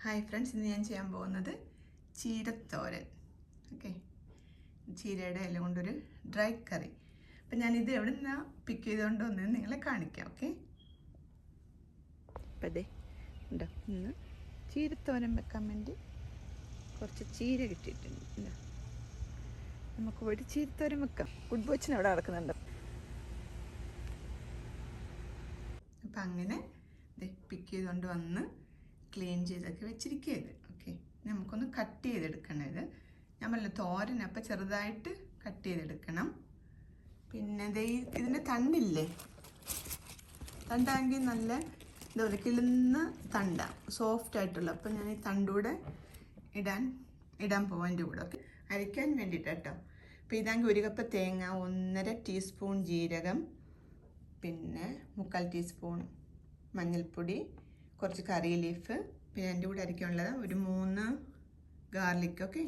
Hi friends, ഇന്ന് ഞാൻ ചെയ്യാൻ പോകുന്നത് ചീരത്തോരൻ. ഓക്കെ, ചീരയുടെ ഇല കൊണ്ടൊരു ഡ്രൈ കറി. അപ്പം ഞാനിത് എവിടെ നിന്നാണ് പിക്ക് ചെയ്തുകൊണ്ട് വന്നത് നിങ്ങളെ കാണിക്കാം. ഓക്കെ, അപ്പം അതെ ഉണ്ടോ, ഇന്ന് ചീരത്തോരൻ വെക്കാൻ വേണ്ടി കുറച്ച് ചീര കിട്ടിയിട്ടുണ്ട്. നമുക്ക് പോയിട്ട് ചീരത്തോരൻ വെക്കാം. ഗുഡ് ബോച്ചിന് അവിടെ നടക്കുന്നുണ്ട്. അപ്പം അങ്ങനെ പിക്ക് ചെയ്തുകൊണ്ട് വന്ന് ക്ലീൻ ചെയ്തൊക്കെ വെച്ചിരിക്കുന്നത്. ഓക്കെ, നമുക്കൊന്ന് കട്ട് ചെയ്തെടുക്കണം. ഇത് ഞാൻ പറഞ്ഞ തോരൻ, അപ്പം ചെറുതായിട്ട് കട്ട് ചെയ്തെടുക്കണം. പിന്നെ ഇതിൻ്റെ തണ്ടില്ലേ, തണ്ടാണെങ്കിൽ നല്ല ഇതുപോലെ കിളുന്ന തണ്ടാണ്, സോഫ്റ്റ് ആയിട്ടുള്ള. അപ്പം ഞാൻ ഈ തണ്ടൂടെ ഇടാൻ പോവാൻ എൻ്റെ കൂടെ. ഓക്കെ, അരയ്ക്കാൻ വേണ്ടിയിട്ട് കേട്ടോ. അപ്പോൾ ഇതാണെങ്കിൽ 1 കപ്പ് തേങ്ങ, 1.5 ടീസ്പൂൺ ജീരകം, പിന്നെ 3/4 ടീസ്പൂൺ മഞ്ഞൾപ്പൊടി, കുറച്ച് കറി ലീഫ്, പിന്നെ എൻ്റെ കൂടെ അരയ്ക്കാനുള്ളത് ഒരു 3 ഗാർലിക്. ഓക്കെ,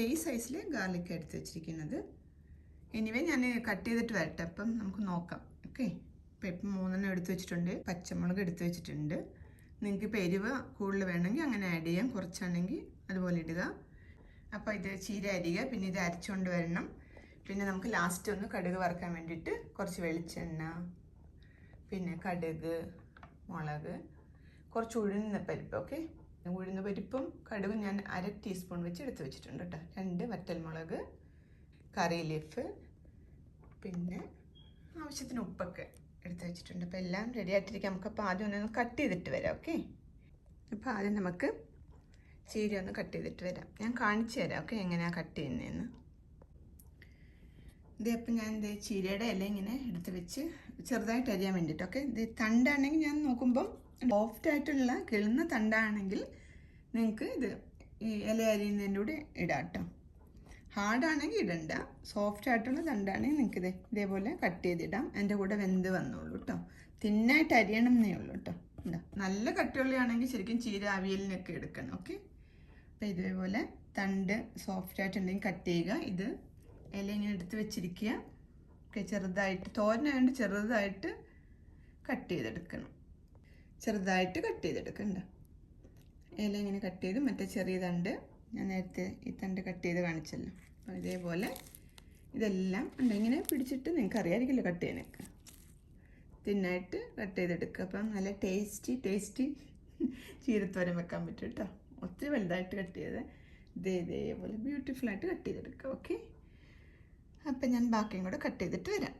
ഈ സൈസിൽ ഗാർലിക് എടുത്ത് വെച്ചിരിക്കുന്നത്. എനിവേ ഞാൻ കട്ട് ചെയ്തിട്ട് വരട്ടെ, അപ്പം നമുക്ക് നോക്കാം. ഓക്കെ, ഇപ്പം 3 എടുത്ത് വെച്ചിട്ടുണ്ട്. പച്ചമുളക് എടുത്ത് വെച്ചിട്ടുണ്ട്. നിങ്ങൾക്ക് ഇപ്പോൾ എരിവ് കൂടുതൽ വേണമെങ്കിൽ അങ്ങനെ ആഡ് ചെയ്യാം, കുറച്ചാണെങ്കിൽ അതുപോലെ ഇടുക. അപ്പോൾ ഇത് ചീര അരിയുക, പിന്നെ ഇത് അരച്ചുകൊണ്ട് വരണം. പിന്നെ നമുക്ക് ലാസ്റ്റ് ഒന്ന് കടുക് വറുക്കാൻ വേണ്ടിയിട്ട് കുറച്ച് വെളിച്ചെണ്ണ, പിന്നെ കടുക്, മുളക്, കുറച്ച് ഉഴുന്ന പരിപ്പ്. ഓക്കെ, ഉഴുന്ന പരിപ്പും കടുകും ഞാൻ 1/2 ടീസ്പൂൺ വെച്ച് എടുത്ത് വെച്ചിട്ടുണ്ട് കേട്ടോ. 2 വറ്റൽമുളക്, കറി ലീഫ്, പിന്നെ ആവശ്യത്തിന് ഉപ്പൊക്കെ എടുത്ത് വെച്ചിട്ടുണ്ട്. അപ്പോൾ എല്ലാം റെഡി ആയിട്ടിരിക്കാം. നമുക്കപ്പോൾ ആദ്യം ഒന്ന് കട്ട് ചെയ്തിട്ട് വരാം. ഓക്കെ, അപ്പോൾ ആദ്യം നമുക്ക് ചീര ഒന്ന് കട്ട് ചെയ്തിട്ട് വരാം. ഞാൻ കാണിച്ചു തരാം. ഓക്കെ, എങ്ങനെയാണ് കട്ട് ചെയ്യുന്നതെന്ന്. അപ്പം ഞാൻ ചീരയുടെ ഇല ഇങ്ങനെ എടുത്ത് വെച്ച് ചെറുതായിട്ട് അരിയാൻ വേണ്ടിയിട്ട്. ഓക്കെ, തണ്ടാണെങ്കിൽ ഞാൻ നോക്കുമ്പം സോഫ്റ്റ് ആയിട്ടുള്ള കിളുന്ന തണ്ടാണെങ്കിൽ നിങ്ങൾക്ക് ഇത് ഈ ഇല അരിയുന്നതിൻ്റെ കൂടെ ഇടാം കേട്ടോ. ഹാർഡാണെങ്കിൽ ഇടണ്ട. സോഫ്റ്റ് ആയിട്ടുള്ള തണ്ടാണെങ്കിൽ നിങ്ങൾക്ക് ഇതേപോലെ കട്ട് ചെയ്തിടാം. എൻ്റെ കൂടെ വെന്ത് വന്നോളൂ കേട്ടോ. തിന്നായിട്ട് അരിയണം എന്നേ ഉള്ളൂ കേട്ടോ. ഉണ്ടോ, നല്ല കട്ടിയുള്ളതാണെങ്കിൽ ശരിക്കും ചീര അവിയലിനൊക്കെ എടുക്കണം. ഓക്കെ, അപ്പോൾ ഇതേപോലെ തണ്ട് സോഫ്റ്റ് ആയിട്ടുണ്ടെങ്കിൽ കട്ട് ചെയ്യുക. ഇത് ഇല ഇങ്ങനെ എടുത്ത് വെച്ചിരിക്കുക. ഓക്കെ, ചെറുതായിട്ട് തോരനായതുകൊണ്ട് ചെറുതായിട്ട് കട്ട് ചെയ്തെടുക്കണം. ചെറുതായിട്ട് കട്ട് ചെയ്തെടുക്കണ്ട. ഇല ഇങ്ങനെ കട്ട് ചെയ്ത് മറ്റേ ചെറിയ തണ്ട് ഞാൻ നേരത്തെ ഈ തണ്ട് കട്ട് ചെയ്ത് കാണിച്ചല്ലോ. അപ്പോൾ ഇതേപോലെ ഇതെല്ലാം ഉണ്ട്. ഇങ്ങനെ പിടിച്ചിട്ട് നിങ്ങൾക്ക് അറിയാമായിരിക്കില്ല കട്ട് ചെയ്യാനൊക്കെ. തിന്നായിട്ട് കട്ട് ചെയ്തെടുക്കുക. അപ്പം നല്ല ടേസ്റ്റി ചീരത്തോരൻ വെക്കാൻ പറ്റും കേട്ടോ. ഒത്തിരി വലുതായിട്ട് കട്ട് ചെയ്ത് ഇതേപോലെ ബ്യൂട്ടിഫുള്ളായിട്ട് കട്ട് ചെയ്തെടുക്കുക. ഓക്കെ, അപ്പം ഞാൻ ബാക്കിയും കൂടെ കട്ട് ചെയ്തിട്ട് വരാം.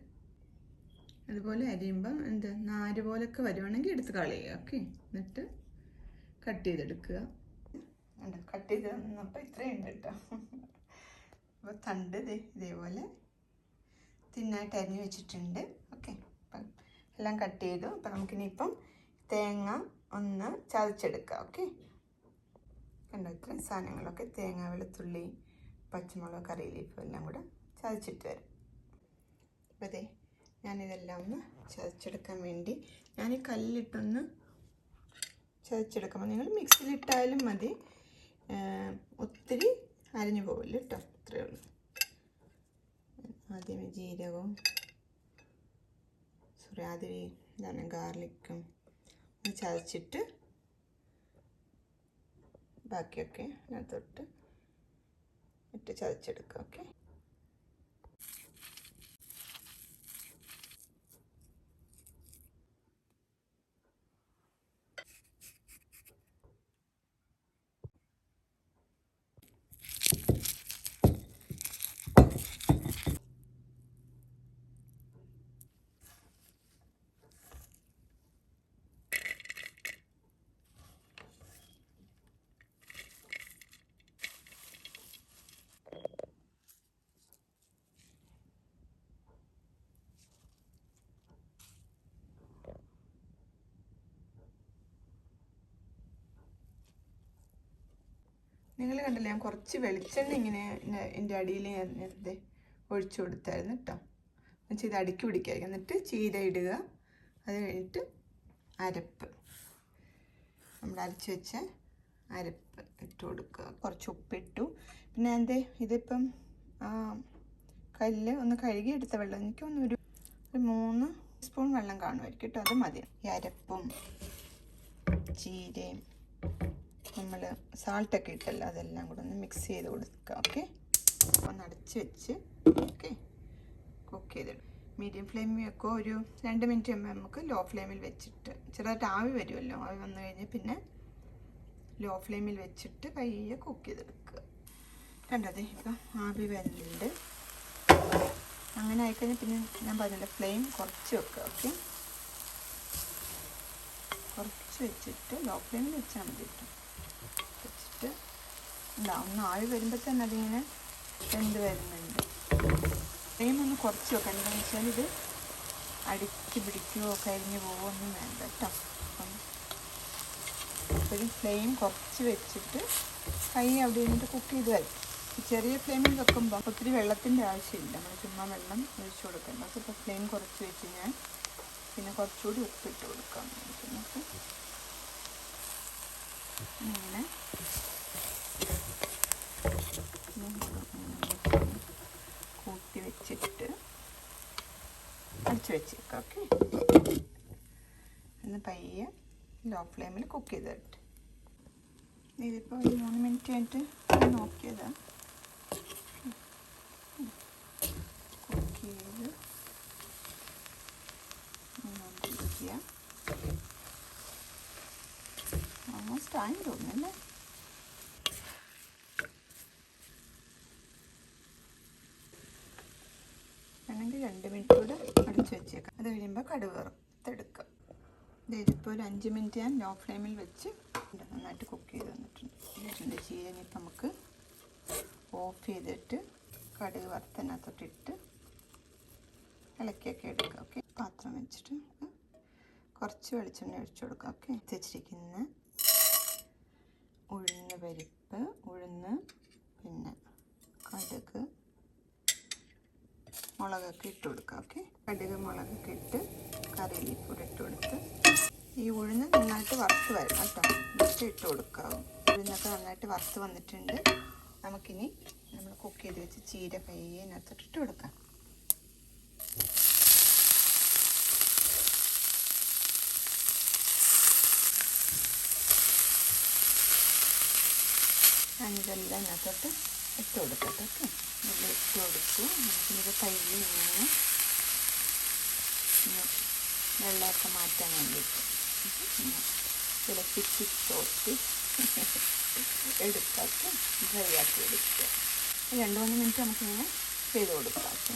അതുപോലെ അരിയുമ്പം നാര് പോലൊക്കെ വരുവാണെങ്കിൽ എടുത്ത് കളയുക. ഓക്കെ, എന്നിട്ട് കട്ട് ചെയ്തെടുക്കുക. കട്ട് ചെയ്ത് തന്നപ്പോൾ ഇത്രയുണ്ട് കേട്ടോ. അപ്പോൾ തണ്ട് ഇതേപോലെ തിന്നായിട്ട് അരിഞ്ഞ് വെച്ചിട്ടുണ്ട്. ഓക്കെ, അപ്പം എല്ലാം കട്ട് ചെയ്തു. അപ്പം നമുക്കിനിയിപ്പം തേങ്ങ ഒന്ന് ചതച്ചെടുക്കാം. ഓക്കെ, കണ്ടോ, ഇത്രയും സാധനങ്ങളൊക്കെ തേങ്ങ, വെളുത്തുള്ളി, പച്ചമുളക്, കറി ലീഫ് എല്ലാം കൂടെ ചതച്ചിട്ട് വരും. അപ്പോൾ ഞാനിതെല്ലാം ഒന്ന് ചതച്ചെടുക്കാൻ വേണ്ടി ഞാൻ ഈ കല്ലിട്ടൊന്ന് ചതച്ചെടുക്കുമ്പോൾ നിങ്ങൾ മിക്സിയിലിട്ടാലും മതി, ഒത്തിരി അരിഞ്ഞു പോകില്ല കേട്ടോ. അത്രയേ ഉള്ളൂ. ആദ്യമേ ജീരകവും ഗാർലിക്കും ഒന്ന് ചതച്ചിട്ട് ബാക്കിയൊക്കെ അതിനകത്തോട്ട് ഇട്ട് ചതച്ചെടുക്കുക. ഓക്കെ, നിങ്ങൾ കണ്ടില്ലേ, ഞാൻ കുറച്ച് വെളിച്ചെണ്ണ ഇങ്ങനെ എൻ്റെ അടിയിൽ നേരത്തെ ഒഴിച്ചു കൊടുത്തായിരുന്നു കേട്ടോ. എന്നുവെച്ചാൽ ഇത് അടുക്കി പിടിക്കായിരിക്കും. എന്നിട്ട് ചീര ഇടുക. അത് കഴിഞ്ഞിട്ട് അരപ്പ്, നമ്മൾ അരച്ച് വെച്ച അരപ്പ് ഇട്ട് കൊടുക്കുക. കുറച്ച് ഉപ്പിട്ടു. പിന്നെ ഇതിപ്പം കല്ല് ഒന്ന് കഴുകിയെടുത്ത വെള്ളം, എനിക്കൊന്ന് ഒരു 3 സ്പൂൺ വെള്ളം കാണുമായിരിക്കും കേട്ടോ. അത് മതി. ഈ അരപ്പും ചീരയും നമ്മൾ സാൾട്ടൊക്കെ ഇട്ടല്ലോ അതെല്ലാം കൂടെ ഒന്ന് മിക്സ് ചെയ്ത് കൊടുക്കുക. ഓക്കെ, ഒന്ന് അടച്ച് വെച്ച് ഓക്കെ കുക്ക് ചെയ്തിടും. മീഡിയം ഫ്ലെയിമിൽ വെക്കുക. ഒരു 2 മിനിറ്റ് ആകുമ്പോൾ നമുക്ക് ലോ ഫ്ലെയിമിൽ വെച്ചിട്ട് ചെറുതായിട്ട് ആവി വരുമല്ലോ, ആവി വന്നു കഴിഞ്ഞാൽ പിന്നെ ലോ ഫ്ലെയിമിൽ വെച്ചിട്ട് പയ്യെ കുക്ക് ചെയ്തെടുക്കുക. കണ്ടത് ഇപ്പം ആവി വരുന്നുണ്ട്. അങ്ങനെ ആയിക്കഴിഞ്ഞാൽ പിന്നെ ഞാൻ പറഞ്ഞില്ല ഫ്ലെയിം കുറച്ച് വെക്കുക. ഓക്കെ, കുറച്ച് വെച്ചിട്ട് ലോ ഫ്ലെയിമിൽ വെച്ചാൽ മതി കേട്ടോ. വെച്ചിട്ട് ഒന്ന് ആവി വരുമ്പോൾ തന്നെ അതിങ്ങനെ വെന്ത് വരുന്നുണ്ട്. ഫ്ലെയിം ഒന്ന് കുറച്ച് വെക്കുക. എന്താണെന്ന് വെച്ചാൽ ഇത് അടിച്ച് പിടിക്കുകയോ കരിഞ്ഞു പോവുകയോ ഒന്നും വേണ്ട കേട്ടോ. അപ്പം എപ്പോഴും ഫ്ലെയിം കുറച്ച് വെച്ചിട്ട് കൈ അവിടെ നിന്നിട്ട് കുക്ക് ചെയ്ത് വരും. ചെറിയ ഫ്ലെയിമിൽ വെക്കുമ്പോൾ ഒത്തിരി വെള്ളത്തിൻ്റെ ആവശ്യമില്ല, നമ്മൾ ചുമ്മാ വെള്ളം ഒഴിച്ചു കൊടുക്കേണ്ട. അപ്പോൾ ഇപ്പോൾ ഫ്ലെയിം കുറച്ച് വെച്ച് ഞാൻ പിന്നെ കുറച്ചുകൂടി ഉപ്പിട്ട് കൊടുക്കാം. നമുക്ക് ഇങ്ങനെ കൂട്ടി വെച്ചിട്ട് അടിച്ചു വെച്ചേക്കാം. ഓക്കെ, ഒന്ന് പയ്യെ ലോ ഫ്ലെയിമിൽ കുക്ക് ചെയ്ത് തരട്ടെ. ഇതിപ്പോൾ ഒരു 3 മിനിറ്റ് ആയിട്ട് നോക്കിയതാണ്. കുക്ക് ചെയ്ത് നോക്കിയാൽ ഓൾമോസ്റ്റ് ആയി തോന്നുന്നല്ലേ. വേണമെങ്കിൽ 2 മിനിറ്റ് കൂടെ അടിച്ചു വെച്ചേക്കാം. അത് കഴിയുമ്പോൾ കടുക് വറുത്തെടുക്കാം. ഇതിപ്പോൾ ഒരു 5 മിനിറ്റ് ഞാൻ ലോ ഫ്ലെയിമിൽ വെച്ച് നന്നായിട്ട് കുക്ക് ചെയ്ത് വന്നിട്ടുണ്ട്. ചീരനി ഇപ്പം നമുക്ക് ഓഫ് ചെയ്തിട്ട് കടുക് വറുത്തതിനകത്തോട്ടിട്ട് ഇളക്കിയൊക്കെ എടുക്കാം. ഓക്കെ, പാത്രം വെച്ചിട്ട് കുറച്ച് വെളിച്ചെണ്ണ ഒഴിച്ചു കൊടുക്കാം. ഓക്കെ, വെച്ചിരിക്കുന്ന ഉഴുന്ന് പരിപ്പ്, ഉഴുന്ന്, പിന്നെ കടുക്, മുളകൊക്കെ ഇട്ട് കൊടുക്കാം. ഓക്കെ, കടുക് മുളകൊക്കെ ഇട്ട് കറിവേപ്പില ഇട്ട് കൊടുത്ത് ഈ ഉഴുന്ന് നന്നായിട്ട് വറുത്ത് വരണം കേട്ടോ. എന്നിട്ട് ഇട്ട് കൊടുക്കാവും. ഉഴുന്നൊക്കെ നന്നായിട്ട് വറുത്ത് വന്നിട്ടുണ്ട്. നമുക്കിനി നമ്മൾ കുക്ക് ചെയ്ത് വെച്ച് ചീര പയ്യെ അതിനകത്തോട്ട് ഇട്ട് കൊടുക്കാം. ഇതെല്ലാം അതിനകത്തോട്ട് ഇട്ട് കൊടുക്കട്ടെ. ഓക്കെ, ഇതെല്ലാം ഇട്ട് കൊടുത്തു. നമുക്കിത് പയ്യെ ഇങ്ങനെ വെള്ളമൊക്കെ മാറ്റാൻ വേണ്ടിയിട്ട് തിളപ്പിച്ച് തോട്ടി എടുക്കാം. ഡ്രൈ ആക്കി എടുക്കുക. 2-3 മിനിറ്റ് നമുക്കിങ്ങനെ ചെയ്ത് കൊടുക്കാം. ഓക്കെ,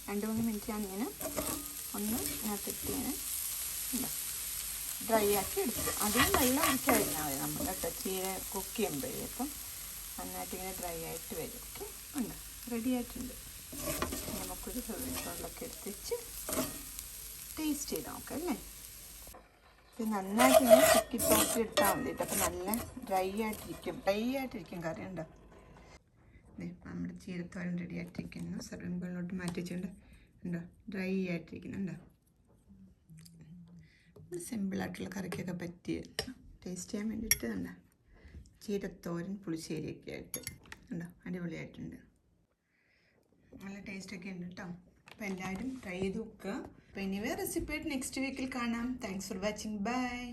2-3 മിനിറ്റ് ഞാനിങ്ങനെ ഒന്ന് ഇതിനകത്തിട്ട് ഇങ്ങനെ ഡ്രൈ ആക്കി എടുക്കുക. അതിന് വെള്ളം ഒഴിച്ചായിരുന്നാൽ മതി നമ്മൾ കേട്ടോ. ചീര കുക്ക് ചെയ്യുമ്പോഴേക്കും നന്നായിട്ട് ഇങ്ങനെ ഡ്രൈ ആയിട്ട് വരും. ഓക്കെ, ഉണ്ട്, റെഡി ആയിട്ടുണ്ട്. നമുക്കൊരു വെള്ളമൊക്കെ എടുത്ത് വെച്ച് ടേസ്റ്റ് ചെയ്ത് നോക്കാം അല്ലേ. ഇത് നന്നായിട്ട് ഇങ്ങനെ ചിക്കി തോക്കി എടുത്താൽ മതിയിട്ട്. അപ്പം നല്ല ഡ്രൈ ആയിട്ടിരിക്കും കറി. ഉണ്ടോ, നമ്മുടെ ചീരത്തോരൻ റെഡി ആയിട്ടിരിക്കുന്നു. സർവിംഗ് ബൗളിലോട്ട് മാറ്റി വെച്ചിട്ടുണ്ട്. ഉണ്ടോ, ഡ്രൈ ആയിട്ടിരിക്കുന്നുണ്ടോ. സിമ്പിളായിട്ടുള്ള കറിക്കൊക്കെ പറ്റിയ ടേസ്റ്റ് ചെയ്യാൻ വേണ്ടിയിട്ട് ഉണ്ടോ ചീരത്തോരൻ പുളിശ്ശേരിയൊക്കെ ആയിട്ട് ഉണ്ടോ, അടിപൊളിയായിട്ടുണ്ട്. നല്ല ടേസ്റ്റൊക്കെ ഉണ്ട് കേട്ടോ. അപ്പോൾ എല്ലാവരും ട്രൈ ചെയ്ത് നോക്കുക. അപ്പോൾ ഇനി വേറെ റെസിപ്പി ആയിട്ട് നെക്സ്റ്റ് വീക്കിൽ കാണാം. Thanks for watching. ബൈ.